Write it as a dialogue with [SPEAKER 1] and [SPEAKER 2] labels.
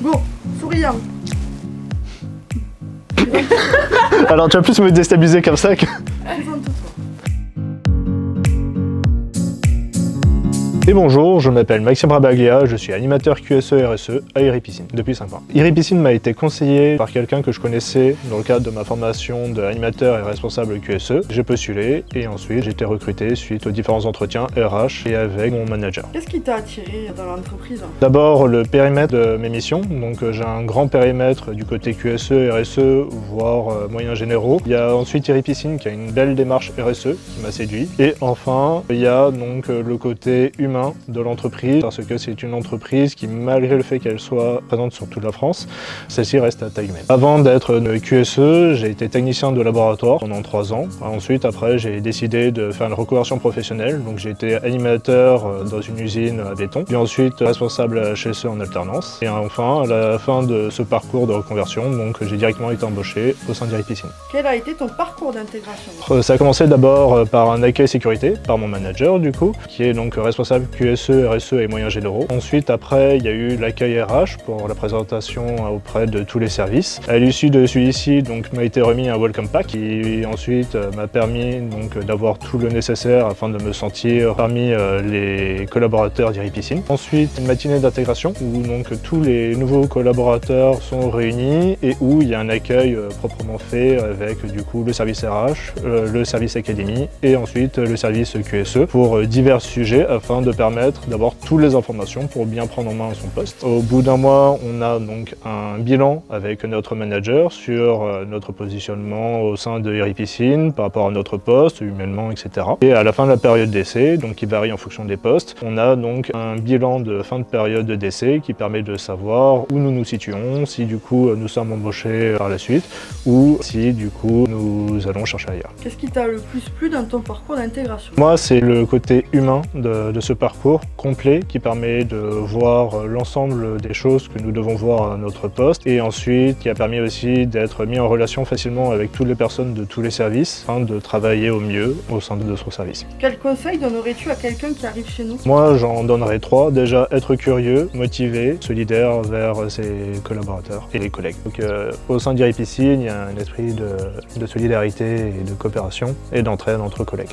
[SPEAKER 1] Bon, souriant.
[SPEAKER 2] Alors tu vas plus me déstabiliser comme ça que...
[SPEAKER 1] Présente-toi.
[SPEAKER 2] Et bonjour, je m'appelle Maxime Rabaglia, je suis animateur QSE RSE à Iripiscine depuis 5 ans. Iripiscine m'a été conseillé par quelqu'un que je connaissais dans le cadre de ma formation d'animateur et responsable QSE. J'ai postulé et ensuite j'ai été recruté suite aux différents entretiens RH et avec mon manager.
[SPEAKER 1] Qu'est-ce qui t'a attiré dans l'entreprise?
[SPEAKER 2] D'abord le périmètre de mes missions, donc j'ai un grand périmètre du côté QSE, RSE, voire moyens généraux. Il y a ensuite Iripiscine qui a une belle démarche RSE qui m'a séduit. Et enfin, il y a donc le côté humain de l'entreprise, parce que c'est une entreprise qui, malgré le fait qu'elle soit présente sur toute la France, celle-ci reste à taille humaine. Avant d'être QSE, j'ai été technicien de laboratoire pendant 3 ans. Ensuite, après, j'ai décidé de faire une reconversion professionnelle, donc j'ai été animateur dans une usine à béton, puis ensuite responsable HSE en alternance. Et enfin, à la fin de ce parcours de reconversion, donc j'ai directement été embauché au sein d'Iripiscine.
[SPEAKER 1] Quel a été ton parcours d'intégration?
[SPEAKER 2] Ça a commencé d'abord par un accueil sécurité, par mon manager du coup, qui est donc responsable QSE, RSE et moyens généraux. Ensuite, après, il y a eu l'accueil RH pour la présentation auprès de tous les services. À l'issue de celui-ci, donc, m'a été remis un welcome pack qui ensuite m'a permis donc d'avoir tout le nécessaire afin de me sentir parmi les collaborateurs d'Iripiscine. Ensuite, une matinée d'intégration où donc tous les nouveaux collaborateurs sont réunis et où il y a un accueil proprement fait avec du coup le service RH, le service académie et ensuite le service QSE pour divers sujets afin de permettre d'avoir toutes les informations pour bien prendre en main son poste. Au bout d'un mois, on a donc un bilan avec notre manager sur notre positionnement au sein de Iripiscine par rapport à notre poste, humainement, etc. Et à la fin de la période d'essai, donc qui varie en fonction des postes, on a donc un bilan de fin de période d'essai qui permet de savoir où nous nous situons, si du coup nous sommes embauchés par la suite ou si du coup nous allons chercher ailleurs.
[SPEAKER 1] Qu'est-ce qui t'a le plus plu dans ton parcours d'intégration?
[SPEAKER 2] Moi, c'est le côté humain de ce parcours complet qui permet de voir l'ensemble des choses que nous devons voir à notre poste et ensuite qui a permis aussi d'être mis en relation facilement avec toutes les personnes de tous les services afin de travailler au mieux au sein de son service.
[SPEAKER 1] Quel conseil donnerais-tu à quelqu'un qui arrive chez nous?
[SPEAKER 2] Moi, j'en donnerais 3. Déjà, être curieux, motivé, solidaire vers ses collaborateurs et les collègues. Donc, au sein d'Iripiscine, il y a un esprit de solidarité et de coopération et d'entraide entre collègues.